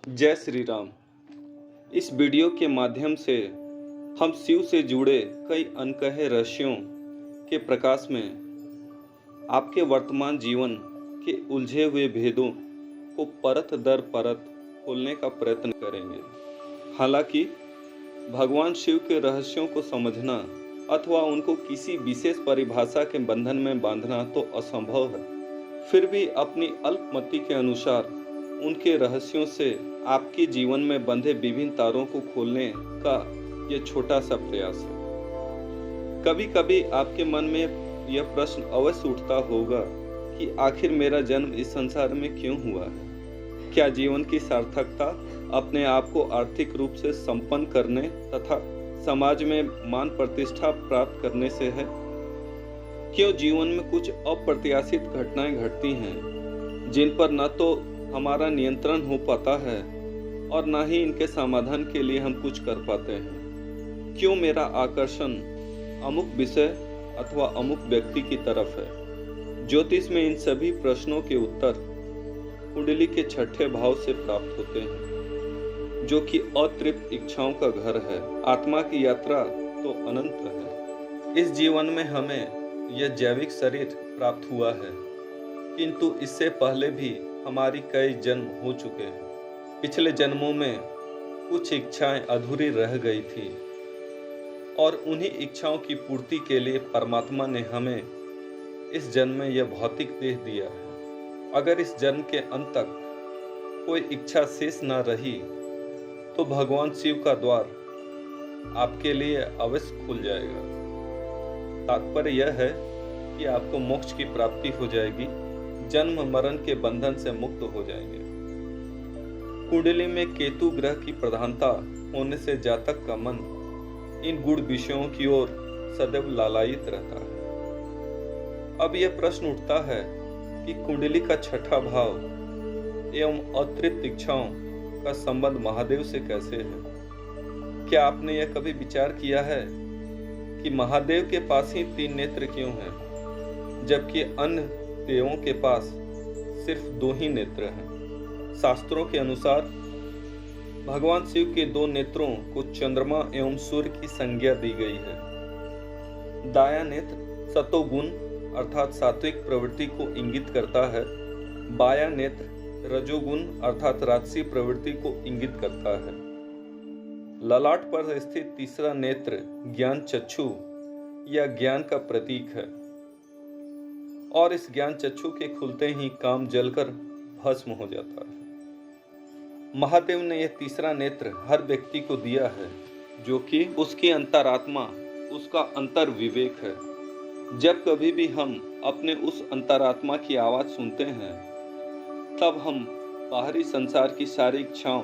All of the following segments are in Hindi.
जय श्री राम। इस वीडियो के माध्यम से हम शिव से जुड़े कई अनकहे रहस्यों के प्रकाश में आपके वर्तमान जीवन के उलझे हुए भेदों को परत दर परत खोलने का प्रयत्न करेंगे। हालांकि भगवान शिव के रहस्यों को समझना अथवा उनको किसी विशेष परिभाषा के बंधन में बांधना तो असंभव है, फिर भी अपनी अल्पमति के अनुसार उनके रहस्यों से आपके जीवन में बंधे विभिन्न तारों को खोलने का यह छोटा सा प्रयास है। कभी कभी आपके मन में यह प्रश्न अवश्य उठता होगा कि आखिर मेरा जन्म इस संसार में क्यों हुआ है? क्या जीवन की सार्थकता अपने आप को आर्थिक रूप से संपन्न करने तथा समाज में मान प्रतिष्ठा प्राप्त करने से है? क्यों जीवन में कुछ अप्रत्याशित घटनाएं घटती हैं जिन पर न तो हमारा नियंत्रण हो पाता है और न ही इनके समाधान के लिए हम कुछ कर पाते हैं? क्यों मेरा आकर्षण अमुक विषय अथवा अमुक व्यक्ति की तरफ है? ज्योतिष में इन सभी प्रश्नों के उत्तर कुंडली के छठे भाव से प्राप्त होते हैं, जो कि अतृप्त इच्छाओं का घर है। आत्मा की यात्रा तो अनंत है। इस जीवन में हमें यह जैविक शरीर प्राप्त हुआ है, किंतु इससे पहले भी हमारी कई जन्म हो चुके हैं। पिछले जन्मों में कुछ इच्छाएं अधूरी रह गई थी और उन्हीं इच्छाओं की पूर्ति के लिए परमात्मा ने हमें इस जन्म में यह भौतिक देह दिया है। अगर इस जन्म के अंत तक कोई इच्छा शेष न रही तो भगवान शिव का द्वार आपके लिए अवश्य खुल जाएगा। तात्पर्य यह है कि आपको मोक्ष की प्राप्ति हो जाएगी, जन्म मरण के बंधन से मुक्त हो जाएंगे। कुंडली में केतु ग्रह की प्रधानता होने से जातक का मन इन गुण विषयों की ओर सदैव लालायित रहता है। अब यह प्रश्न उठता है कि कुंडली का छठा भाव एवं अतृप्त इच्छाओं का संबंध महादेव से कैसे है? क्या आपने यह कभी विचार किया है कि महादेव के पास ही 3 नेत्र क्यों हैं, जबकि अन्य देवों के पास सिर्फ 2 ही नेत्र हैं? शास्त्रों के अनुसार भगवान शिव के 2 नेत्रों को चंद्रमा एवं सूर्य की संज्ञा दी गई है। दाया नेत्र सतोगुण अर्थात सात्विक प्रवृत्ति को इंगित करता है, बाया नेत्र रजोगुण अर्थात राजसी प्रवृत्ति को इंगित करता है। ललाट पर स्थित तीसरा नेत्र ज्ञान चक्षु या ज्ञान का प्रतीक है और इस ज्ञान चक्षु के खुलते ही काम जलकर भस्म हो जाता है। महादेव ने यह तीसरा नेत्र हर व्यक्ति को दिया है, जो कि उसकी अंतरात्मा, उसका अंतर विवेक है। जब कभी भी हम अपने उस अंतरात्मा की आवाज सुनते हैं, तब हम बाहरी संसार की सारी इच्छाओं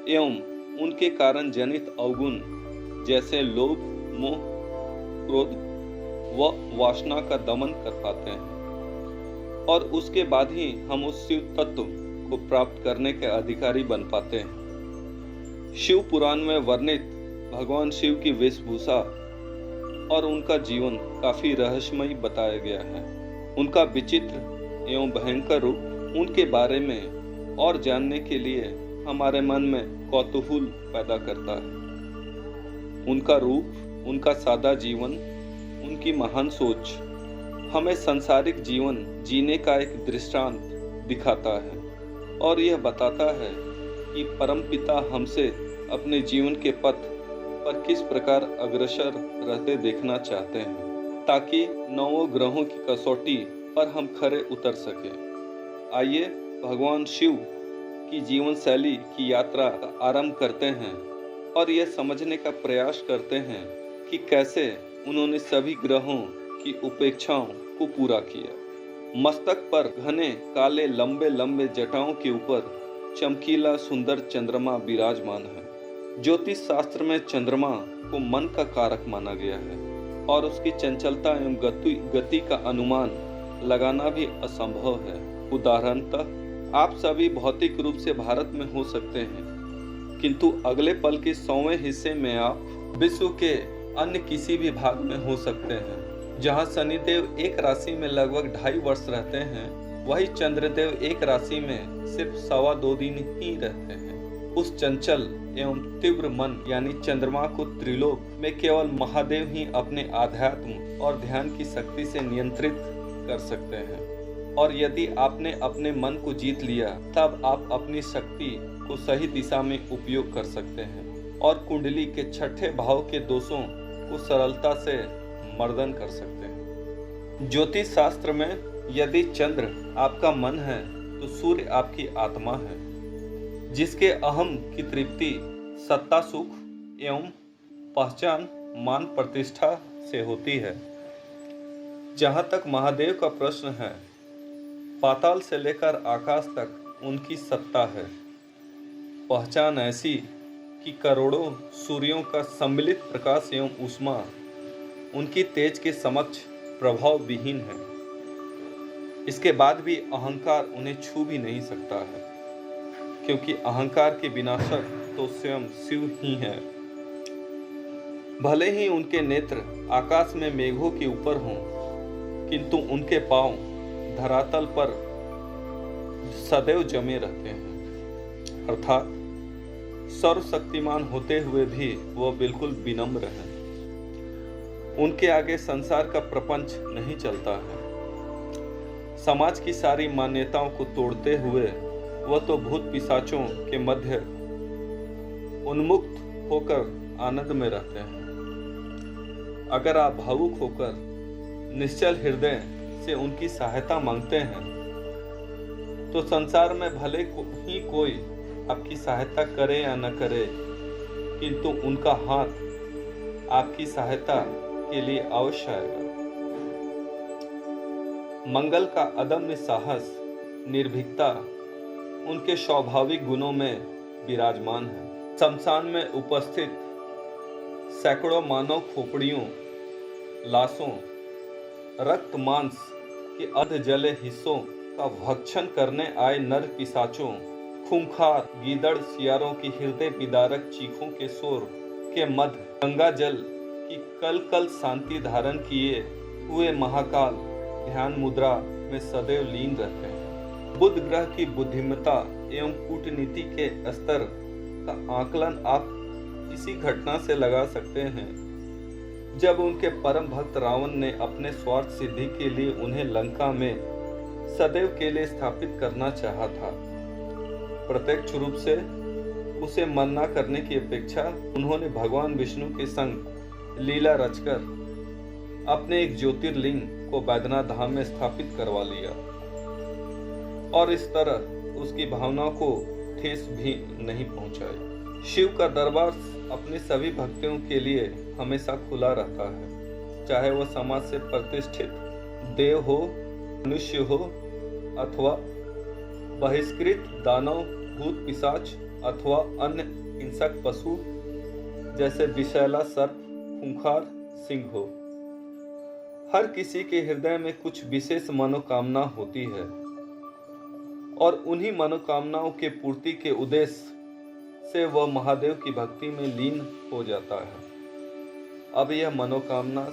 एवं उनके कारण जनित अवगुण जैसे लोभ, मोह, क्रोध व वासना का दमन कर पाते हैं और उसके बाद ही हम उस शिव तत्व को प्राप्त करने के अधिकारी बन पाते हैं। शिव पुराण में वर्णित भगवान शिव की वेशभूषा और उनका जीवन काफी रहस्यमयी बताया गया है। उनका विचित्र एवं भयंकर रूप, उनके बारे में और जानने के लिए हमारे मन में कौतूहल पैदा करता है। उनका रूप, उनका सादा जीवन, उनकी महान सोच हमें सांसारिक जीवन जीने का एक दृष्टांत दिखाता है और यह बताता है कि परमपिता हमसे अपने जीवन के पथ पर किस प्रकार अग्रसर रहते देखना चाहते हैं, ताकि 9 ग्रहों की कसौटी पर हम खरे उतर सके। आइए भगवान शिव की जीवन शैली की यात्रा आरंभ करते हैं और यह समझने का प्रयास करते हैं कि कैसे उन्होंने सभी ग्रहों की उपेक्षाओं को पूरा किया। मस्तक पर घने काले लंबे लंबे जटाओं के ऊपर चमकीला सुंदर चंद्रमा विराजमान है। ज्योतिष शास्त्र में चंद्रमा को मन का कारक माना गया है और उसकी चंचलता एवं गति का अनुमान लगाना भी असंभव है। उदाहरणतः आप सभी भौतिक रूप से भारत में हो सकते हैं, किंतु अगले पल के 100वें हिस्से में आप विश्व के अन्य किसी भी भाग में हो सकते हैं। जहां शनिदेव एक राशि में लगभग 2.5 वर्ष रहते हैं, वही चंद्रदेव एक राशि में सिर्फ 2.25 दिन ही रहते हैं। उस चंचल एवं तीव्र मन यानी चंद्रमा को त्रिलोक में केवल महादेव ही अपने आध्यात्म और ध्यान की शक्ति से नियंत्रित कर सकते हैं। और यदि आपने अपने मन को जीत लिया, तब आप अपनी शक्ति को सही दिशा में उपयोग कर सकते हैं और कुंडली के छठे भाव के दोषों को सरलता से मर्दन कर सकते हैं। ज्योतिष शास्त्र में यदि चंद्र आपका मन है तो सूर्य आपकी आत्मा है, जिसके अहम की तृप्ति सत्ता, सुख एवं पहचान, मान, प्रतिष्ठा से होती है। जहाँ तक महादेव का प्रश्न है, पाताल से लेकर आकाश तक उनकी सत्ता है। पहचान ऐसी कि करोड़ों सूर्यों का सम्मिलित प्रकाश एवं ऊष्मा उनकी तेज के समक्ष प्रभाव विहीन है। इसके बाद भी अहंकार उन्हें छू भी नहीं सकता है, क्योंकि अहंकार के विनाशक तो स्वयं शिव ही है। भले ही उनके नेत्र आकाश में मेघों के ऊपर हों, किंतु उनके पांव धरातल पर सदैव जमे रहते हैं। अर्थात सर्वशक्तिमान होते हुए भी वह बिल्कुल विनम्र हैं। उनके आगे संसार का प्रपंच नहीं चलता है। समाज की सारी मान्यताओं को तोड़ते हुए वह तो भूत पिशाचों के मध्य उन्मुक्त होकर आनंद में रहते हैं। अगर आप भावुक होकर निश्चल हृदय से उनकी सहायता मांगते हैं, तो संसार में भले ही कोई आपकी सहायता करे या न करे, किंतु उनका हाथ आपकी सहायता के लिए अवश्य आएगा। मंगल का अदम्य साहस, निर्भीकता उनके स्वाभाविक गुणों में विराजमान है। शमशान में उपस्थित सैकड़ों मानव खोपड़ियों, लाशों, रक्त मांस के अर्ध जले हिस्सों का भक्षण करने आए नर पिशाचों, खूंखार गीदड़ सियारों की हृदय विदारक चीखों के शोर के मध्य गंगा जल की कल कल शांति धारण किए हुए महाकाल ध्यान मुद्रा में सदैव लीन रहते हैं। बुध ग्रह की बुद्धिमत्ता एवं कूटनीति के स्तर का आकलन आप इसी घटना से लगा सकते हैं, जब उनके परम भक्त रावण ने अपने स्वार्थ सिद्धि के लिए उन्हें लंका में सदैव के लिए स्थापित करना चाहा था। प्रत्यक्ष रूप से उसे मरना करने की अपेक्षा उन्होंने भगवान विष्णु के संग लीला रचकर अपने एक ज्योतिर्लिंग को बैद्यनाथ धाम में स्थापित करवा लिया और इस तरह उसकी भावना को ठेस भी नहीं पहुंचाई। शिव का दरबार अपने सभी भक्तों के लिए हमेशा खुला रहता है, चाहे वह समाज से प्रतिष्ठित देव हो, मनुष्य हो अथवा बहिष्कृत दानव, भूत पिशाच अथवा अन्य हिंसक पशु जैसे विषैला सर्प, खूंखार सिंह हो। हर किसी के हृदय में कुछ विशेष मनोकामना होती है और उन्हीं मनोकामनाओं के पूर्ति के उद्देश्य से वह महादेव की भक्ति में लीन हो जाता है। अब यह मनोकामना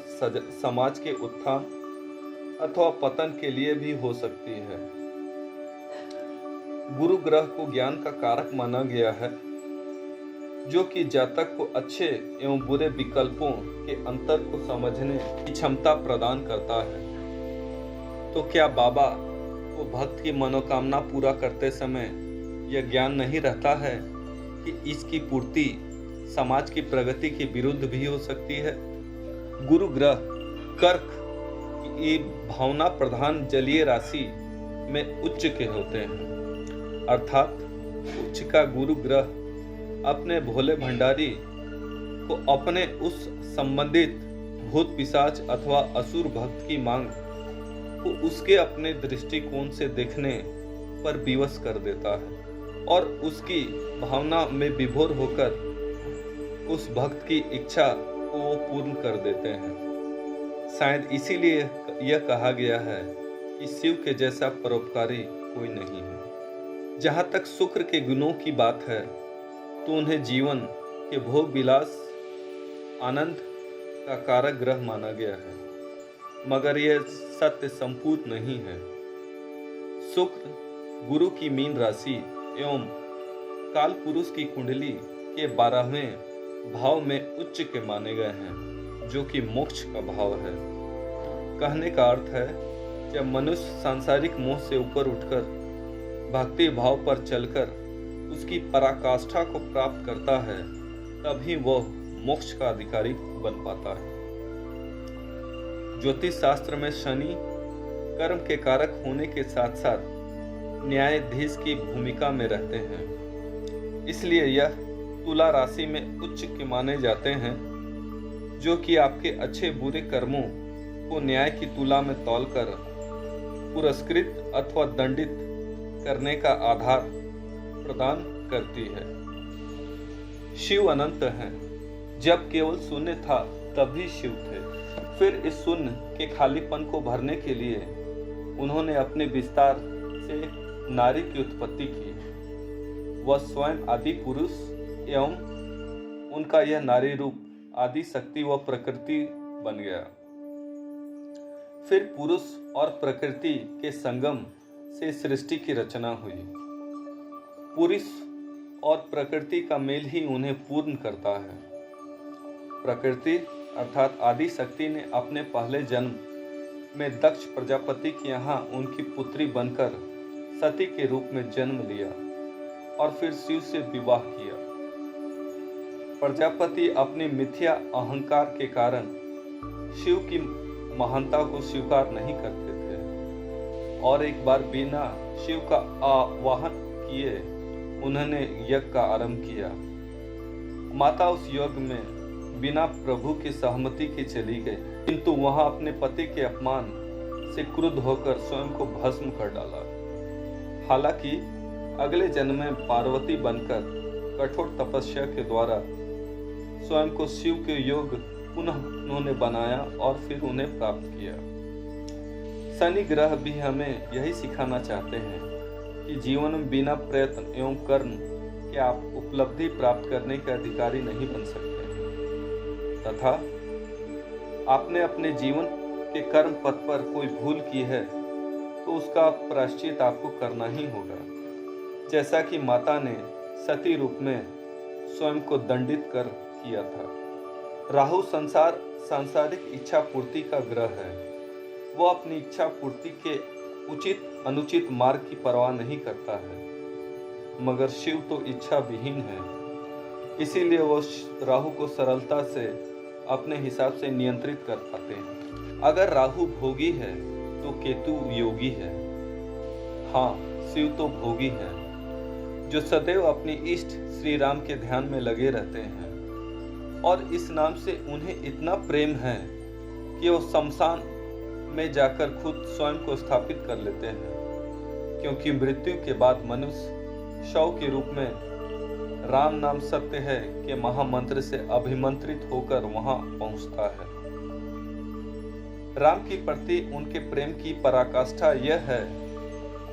समाज के उत्थान अथवा पतन के लिए भी हो सकती है। गुरु ग्रह को ज्ञान का कारक माना गया है, जो कि जातक को अच्छे एवं बुरे विकल्पों के अंतर को समझने की क्षमता प्रदान करता है। तो क्या बाबा को भक्त की मनोकामना पूरा करते समय यह ज्ञान नहीं रहता है कि इसकी पूर्ति समाज की प्रगति के विरुद्ध भी हो सकती है? गुरु ग्रह कर्क की भावना प्रधान जलीय राशि में उच्च के होते हैं, अर्थात उच्च का गुरु ग्रह अपने भोले भंडारी को अपने उस संबंधित भूत पिशाच अथवा असुर भक्त की मांग को उसके अपने दृष्टिकोण से देखने पर विवश कर देता है और उसकी भावना में विभोर होकर उस भक्त की इच्छा को वो पूर्ण कर देते हैं। शायद इसीलिए यह कहा गया है कि शिव के जैसा परोपकारी कोई नहीं है। जहाँ तक शुक्र के गुणों की बात है, तो उन्हें जीवन के भोग विलास आनंद का कारक ग्रह माना गया है, मगर यह सत्य संपूर्ण नहीं है। शुक्र गुरु की मीन राशि एवं काल पुरुष की कुंडली के 12वें भाव में उच्च के माने गए हैं, जो कि मोक्ष का भाव है। कहने का अर्थ है, जब मनुष्य सांसारिक मोह से ऊपर उठकर भक्ति भाव पर चलकर उसकी पराकाष्ठा को प्राप्त करता है, तभी वह मोक्ष का अधिकारी बन पाता है। ज्योतिष शास्त्र में शनि कर्म के कारक होने के साथ साथ न्यायाधीश की भूमिका में रहते हैं, इसलिए यह तुला राशि में उच्च के माने जाते हैं, जो कि आपके अच्छे बुरे कर्मों को न्याय की तुला में तौलकर पुरस्कृत अथवा दंडित करने का आधार प्रदान करती है। शिव अनंत हैं। जब केवल शून्य था तभी शिव थे। फिर इस शून्य के खालीपन को भरने के लिए उन्होंने अपने विस्तार से नारी की उत्पत्ति की। वह स्वयं आदि पुरुष एवं उनका यह नारी रूप आदि शक्ति व प्रकृति बन गया। फिर पुरुष और प्रकृति के संगम से सृष्टि की रचना हुई। पुरुष और प्रकृति का मेल ही उन्हें पूर्ण करता है। प्रकृति अर्थात आदि शक्ति ने अपने पहले जन्म में दक्ष प्रजापति के यहाँ उनकी पुत्री बनकर सती के रूप में जन्म लिया और फिर शिव से विवाह किया। प्रजापति अपने मिथ्या अहंकार के कारण शिव की महानता को स्वीकार नहीं करते थे और एक बार बिना शिव का आवाहन किए उन्होंने यज्ञ का आरंभ किया। माता उस यज्ञ में बिना प्रभु की सहमति के चली गई, किंतु वहां अपने पति के अपमान से क्रुद्ध होकर स्वयं को भस्म कर डाला। हालांकि अगले जन्म में पार्वती बनकर कठोर तपस्या के द्वारा स्वयं को शिव के योग पुनः उन्होंने बनाया और फिर उन्हें प्राप्त किया। शनि ग्रह भी हमें यही सिखाना चाहते हैं कि जीवन में बिना प्रयत्न एवं कर्म के आप उपलब्धि प्राप्त करने के अधिकारी नहीं बन सकते, तथा आपने अपने जीवन के कर्म पथ पर कोई भूल की है तो उसका प्रायश्चित आपको करना ही होगा, जैसा कि माता ने सती रूप में स्वयं को दंडित कर किया था। राहु सांसारिक इच्छा पूर्ति का ग्रह है। वो अपनी इच्छा पूर्ति के उचित अनुचित मार्ग की परवाह नहीं करता है, मगर शिव तो इच्छा विहीन है, इसीलिए वो राहु को सरलता से अपने हिसाब से नियंत्रित कर पाते हैं। अगर राहु भोगी है तो केतु योगी है। हाँ, शिव तो भोगी है, जो सदैव अपने इष्ट श्री राम के ध्यान में लगे रहते हैं और इस नाम से उन्हें इतना प्रेम है कि वो शमशान में जाकर खुद स्वयं को स्थापित कर लेते हैं, क्योंकि मृत्यु के बाद मनुष्य शव के रूप में राम नाम सत्य है के महामंत्र से अभिमंत्रित होकर वहां पहुंचता है। राम के प्रति उनके प्रेम की पराकाष्ठा यह है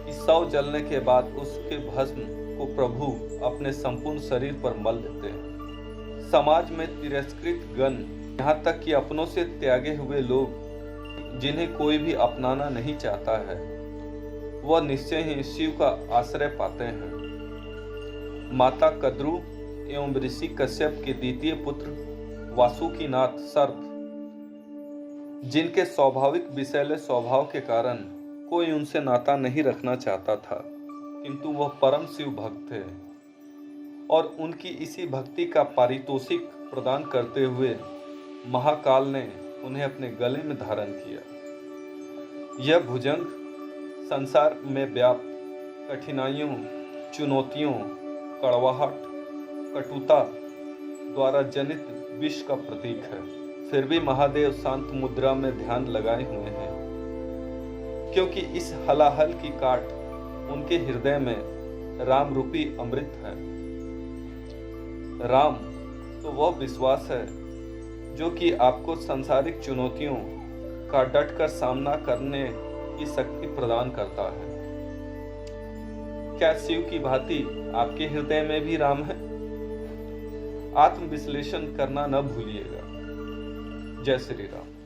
कि शव जलने के बाद उसके भस्म को प्रभु अपने संपूर्ण शरीर पर मल देते हैं। समाज में तिरस्कृत गण, यहाँ तक कि अपनों से त्यागे हुए लोग जिन्हें कोई भी अपनाना नहीं चाहता है, वह निश्चय ही शिव का आश्रय पाते हैं। माता कद्रू एवं ऋषि कश्यप के द्वितीय पुत्र वासुकीनाथ सर्प, जिनके स्वाभाविक विषैले स्वभाव के कारण कोई उनसे नाता नहीं रखना चाहता था, किंतु वह परम शिव भक्त थे और उनकी इसी भक्ति का पारितोषिक प्रदान करते हुए महाकाल ने उन्हें अपने गले में धारण किया। यह भुजंग संसार में व्याप्त कठिनाइयों, चुनौतियों, कड़वाहट, कटुता द्वारा जनित विष का प्रतीक है। फिर भी महादेव शांत मुद्रा में ध्यान लगाए हुए हैं, क्योंकि इस हलाहल की काट उनके हृदय में राम रूपी अमृत है। राम तो वह विश्वास है जो कि आपको सांसारिक चुनौतियों का डटकर सामना करने की शक्ति प्रदान करता है। क्या शिव की भांति आपके हृदय में भी राम है? आत्मविश्लेषण करना न भूलिएगा। जय श्री राम।